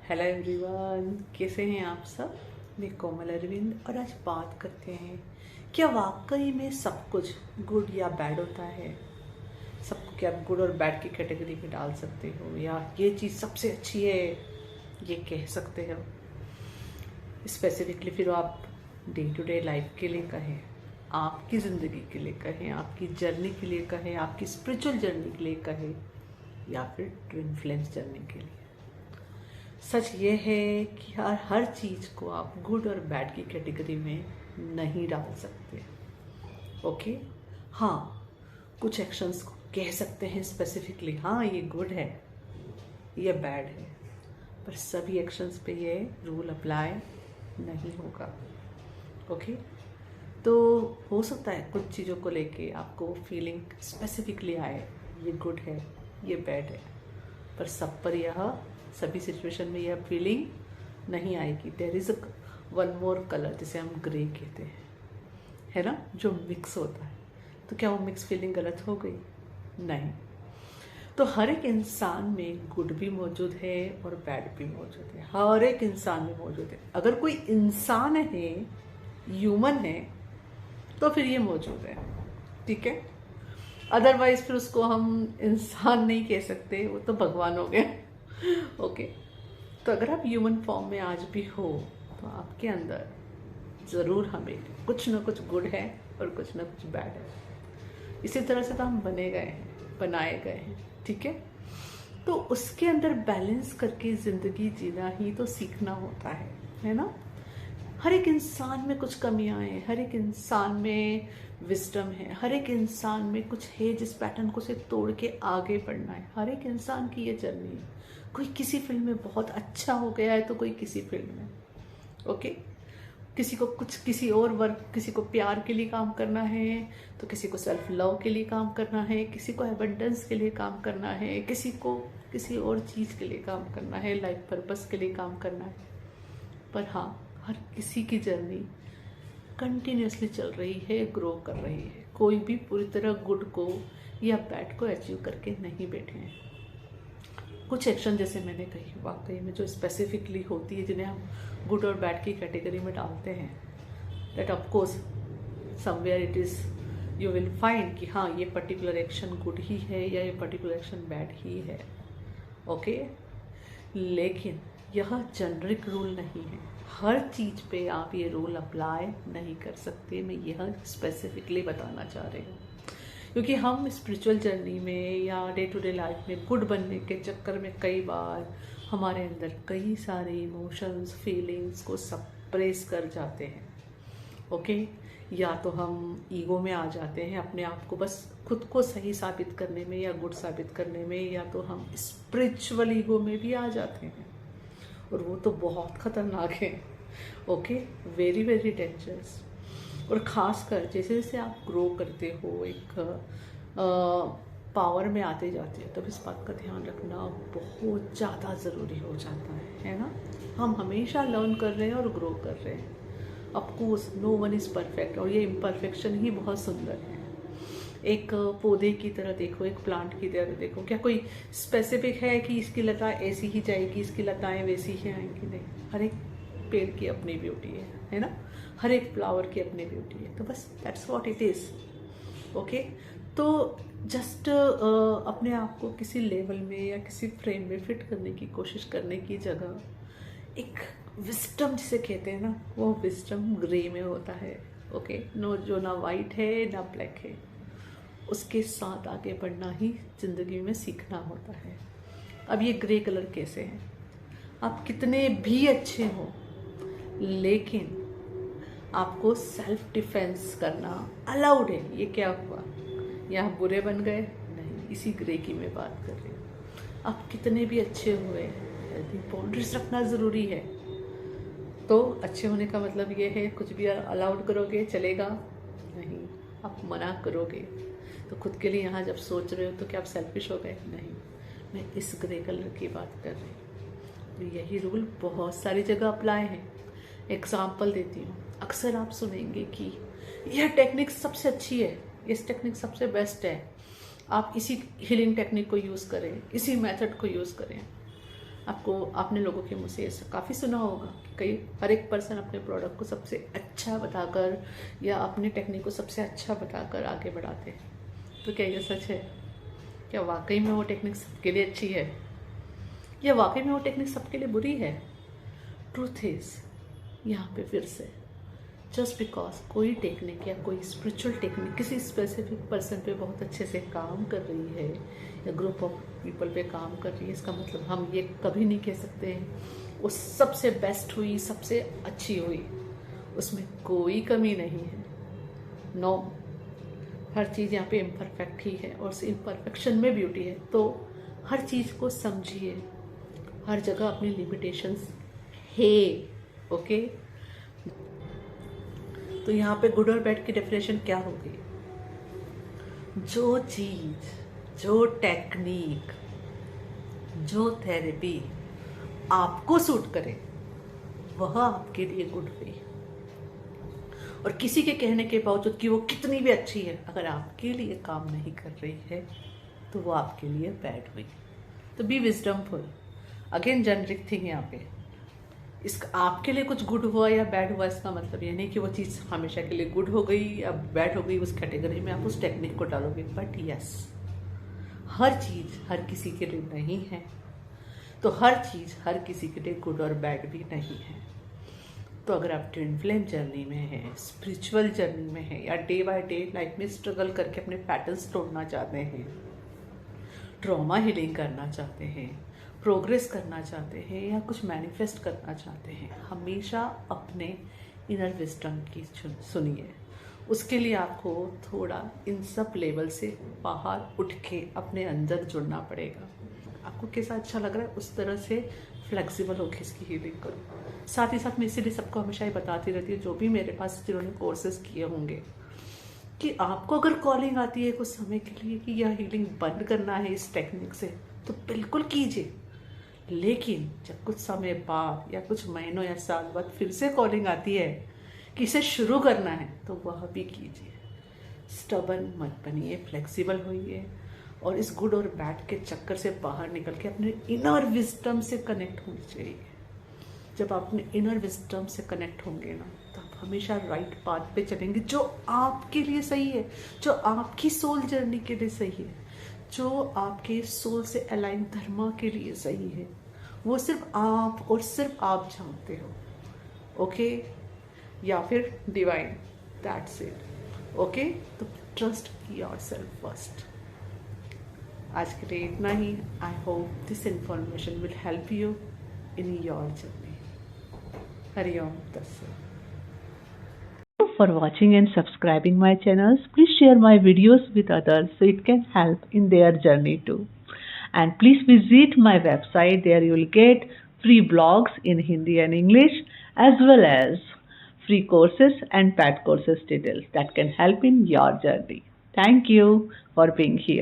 Hello everyone, कैसे हैं आप सब। मैं कोमल अरविंद और आज बात करते हैं क्या वाकई में सब कुछ गुड या बैड होता है। सबको क्या आप गुड और बैड की कैटेगरी में डाल सकते हो या ये चीज़ सबसे अच्छी है ये कह सकते हो। स्पेसिफिकली फिर आप डे टू डे लाइफ के लिए कहें, आपकी ज़िंदगी के लिए कहें, आपकी जर्नी के लिए कहें, आपकी स्पिरिचुअल जर्नी के लिए कहें या फिर ट्विन फ्लेम्स जर्नी के लिए। सच ये है कि हर चीज़ को आप गुड और बैड की कैटेगरी में नहीं डाल सकते। ओके, हाँ, कुछ एक्शंस को कह सकते हैं स्पेसिफिकली, हाँ ये गुड है ये बैड है, पर सभी एक्शंस पे ये रूल अप्लाई नहीं होगा। ओके, तो हो सकता है कुछ चीज़ों को लेके आपको फीलिंग स्पेसिफिकली आए ये गुड है ये बैड है, पर सब पर यह सभी सिचुएशन में यह फीलिंग नहीं आएगी। There is one more colour जिसे हम ग्रे कहते हैं, है ना, जो मिक्स होता है। तो क्या वो मिक्स फीलिंग गलत हो गई? नहीं। तो हर एक इंसान में गुड भी मौजूद है और बैड भी मौजूद है, हर एक इंसान में मौजूद है। अगर कोई इंसान है, ह्यूमन है, तो फिर ये मौजूद है, ठीक है। अदरवाइज फिर उसको हम इंसान नहीं कह सकते, वो तो भगवान हो गए। ओके, तो अगर आप ह्यूमन फॉर्म में आज भी हो तो आपके अंदर ज़रूर हमें कुछ ना कुछ गुड है और कुछ ना कुछ बैड है। इसी तरह से तो हम बने गए हैं, बनाए गए हैं, ठीक है। तो उसके अंदर बैलेंस करके ज़िंदगी जीना ही तो सीखना होता है ना। हर एक इंसान में कुछ कमियां हैं, हर एक इंसान में विजडम है, हर एक इंसान में कुछ है जिस पैटर्न को से तोड़ के आगे बढ़ना है। हर एक इंसान की ये जर्नी है। कोई किसी फील्ड में बहुत अच्छा हो गया है तो कोई किसी फील्ड में, ओके। किसी को कुछ किसी और वर्क, किसी को प्यार के लिए काम करना है तो किसी को सेल्फ लव के लिए काम करना है, किसी को एबंडेंस के लिए काम करना है, किसी को किसी और चीज़ के लिए काम करना है, लाइफ पर्पस के लिए काम करना है। पर हाँ, हर किसी की जर्नी कंटिन्यूसली चल रही है, ग्रो कर रही है। कोई भी पूरी तरह गुड को या बैड को अचीव करके नहीं बैठे हैं। कुछ एक्शन जैसे मैंने कही वाकई में जो स्पेसिफिकली होती है, जिन्हें हम गुड और बैड की कैटेगरी में डालते हैं, that of course somewhere it is you will find कि हाँ ये पर्टिकुलर एक्शन गुड ही है या ये पर्टिकुलर एक्शन बैड ही है, ओके। लेकिन यह जेनरिक रूल नहीं है, हर चीज़ पे आप ये रूल अप्लाई नहीं कर सकते। मैं यह स्पेसिफिकली बताना चाह रही हूँ, क्योंकि हम स्पिरिचुअल जर्नी में या डे टू डे लाइफ में गुड बनने के चक्कर में कई बार हमारे अंदर कई सारे इमोशंस, फीलिंग्स को सप्रेस कर जाते हैं, ओके। या तो हम ईगो में आ जाते हैं, अपने आप को बस खुद को सही साबित करने में या गुड साबित करने में, या तो हम स्पिरिचुअल ईगो में भी आ जाते हैं, और वो तो बहुत खतरनाक है, ओके, वेरी वेरी डेंजरस। और ख़ासकर जैसे जैसे आप ग्रो करते हो, एक पावर में आते जाते हैं, तब इस बात का ध्यान रखना बहुत ज़्यादा ज़रूरी हो जाता है ना। हम हमेशा लर्न कर रहे हैं और ग्रो कर रहे हैं। Of course no one is perfect, और ये इम्परफेक्शन ही बहुत सुंदर है। एक पौधे की तरह देखो, एक प्लांट की तरह देखो, क्या कोई स्पेसिफिक है कि इसकी लता ऐसी ही जाएगी, इसकी लताएं वैसी ही आएंगी? नहीं, हर एक पेड़ की अपनी ब्यूटी है ना, हर एक फ्लावर की अपनी ब्यूटी है। तो बस that's what it is, okay. तो जस्ट अपने आप को किसी लेवल में या किसी फ्रेम में फिट करने की कोशिश करने की जगह एक विस्डम जिसे कहते हैं ना, वो विस्डम ग्रे में होता है, ओके। नो, जो ना वाइट है ना ब्लैक है, उसके साथ आगे बढ़ना ही ज़िंदगी में सीखना होता है। अब ये ग्रे कलर कैसे हैं? आप कितने भी अच्छे हो, लेकिन आपको सेल्फ डिफेंस करना अलाउड है। ये क्या हुआ, यहाँ बुरे बन गए? नहीं, इसी ग्रे की मैं बात कर रही हूँ। आप कितने भी अच्छे हुए, यदि बाउंड्रीज रखना ज़रूरी है, तो अच्छे होने का मतलब ये है कुछ भी अलाउड करोगे चलेगा नहीं, आप मना करोगे तो खुद के लिए यहाँ जब सोच रहे हो तो क्या आप सेल्फिश हो गए? नहीं, मैं इस ग्रे कलर की बात कर रही हूँ। तो यही रूल बहुत सारी जगह अप्लाई है। एग्जाम्पल देती हूँ, अक्सर आप सुनेंगे कि यह टेक्निक सबसे अच्छी है, इस टेक्निक सबसे बेस्ट है, आप इसी हीलिंग टेक्निक को यूज़ करें, इसी मेथड को यूज़ करें। आपने लोगों के मुँह से ऐसा काफ़ी सुना होगा कि कई हर एक पर्सन अपने प्रोडक्ट को सबसे अच्छा बताकर या अपनी टेक्निक को सबसे अच्छा बताकर आगे बढ़ाते हैं। तो क्या ये सच है? क्या वाकई में वो टेक्निक सबके लिए अच्छी है या वाकई में वो टेक्निक सबके लिए बुरी है? ट्रूथ इज, यहाँ पे फिर से जस्ट बिकॉज कोई टेक्निक या कोई स्पिरिचुअल टेक्निक किसी स्पेसिफिक पर्सन पे बहुत अच्छे से काम कर रही है या ग्रुप ऑफ पीपल पे काम कर रही है, इसका मतलब हम ये कभी नहीं कह सकते हैं वो सबसे बेस्ट हुई, सबसे अच्छी हुई। उसमें कोई कमी नहीं है। नो, हर चीज़ यहाँ पे इम्परफेक्ट ही है और उस इम्परफेक्शन में ब्यूटी है। तो हर चीज़ को समझिए, हर जगह अपनी लिमिटेशंस है। ओके, तो यहाँ पे गुड और बैड की डेफिनेशन क्या होगी? जो चीज, जो टेक्निक, जो थेरेपी आपको सूट करे वह आपके लिए गुड हुई। और किसी के कहने के बावजूद कि वो कितनी भी अच्छी है, अगर आपके लिए काम नहीं कर रही है तो वो आपके लिए बैड हुई। तो बी विजडमफुल। अगेन जेनरिक थिंग यहाँ पे, इसका आपके लिए कुछ गुड हुआ या बैड हुआ इसका मतलब ये नहीं कि वो चीज़ हमेशा के लिए गुड हो गई या बैड हो गई, उस कैटेगरी में आप उस टेक्निक को डालोगे। बट यस, हर चीज़ हर किसी के लिए नहीं है, तो हर चीज़ हर किसी के लिए गुड और बैड भी नहीं है। तो अगर आप ट्विन फ्लेम जर्नी में हैं, स्पिरिचुअल जर्नी में हैं, या डे बाय डे लाइफ में स्ट्रगल करके अपने पैटर्न्स तोड़ना चाहते हैं, ट्रॉमा हीलिंग करना चाहते हैं, प्रोग्रेस करना चाहते हैं या कुछ मैनिफेस्ट करना चाहते हैं, हमेशा अपने इनर विजडम की सुनिए। उसके लिए आपको थोड़ा इन सब लेवल से बाहर उठ के अपने अंदर जुड़ना पड़ेगा। आपको कैसा अच्छा लग रहा है उस तरह से फ्लेक्सिबल होकर इसकी हीलिंग करो। साथ ही साथ मैं इसीलिए सबको हमेशा ही बताती रहती हूँ, जो भी मेरे पास जिन्होंने कोर्सेज किए होंगे, कि आपको अगर कॉलिंग आती है कुछ समय के लिए कि यह हीलिंग बंद करना है इस टेक्निक से, तो बिल्कुल कीजिए। लेकिन जब कुछ समय बाद या कुछ महीनों या साल बाद फिर से कॉलिंग आती है कि इसे शुरू करना है, तो वह भी कीजिए। स्टबन मत बनिए, फ्लेक्सिबल होइए और इस गुड और बैड के चक्कर से बाहर निकल के अपने इनर विजडम से कनेक्ट होना चाहिए। जब आप अपने इनर विजडम से कनेक्ट होंगे ना, तो आप हमेशा राइट पाथ पे चलेंगे, जो आपके लिए सही है, जो आपकी सोल जर्नी के लिए सही है, जो आपके सोल से अलाइन धर्मा के लिए सही है। वो सिर्फ आप और सिर्फ आप जानते हो। ओके, या फिर डिवाइन, दैट्स इट। ओके, तो ट्रस्ट योरसेल्फ फर्स्ट। आज के लिए इतना ही। I hope this information will help you in your journey. हरिओम तत्सत। For watching and subscribing my channels, please share my videos with others so it can help in their journey too. And please visit my website. There you will get free blogs in Hindi and English, as well as free courses and paid courses details that can help in your journey. Thank you for being here.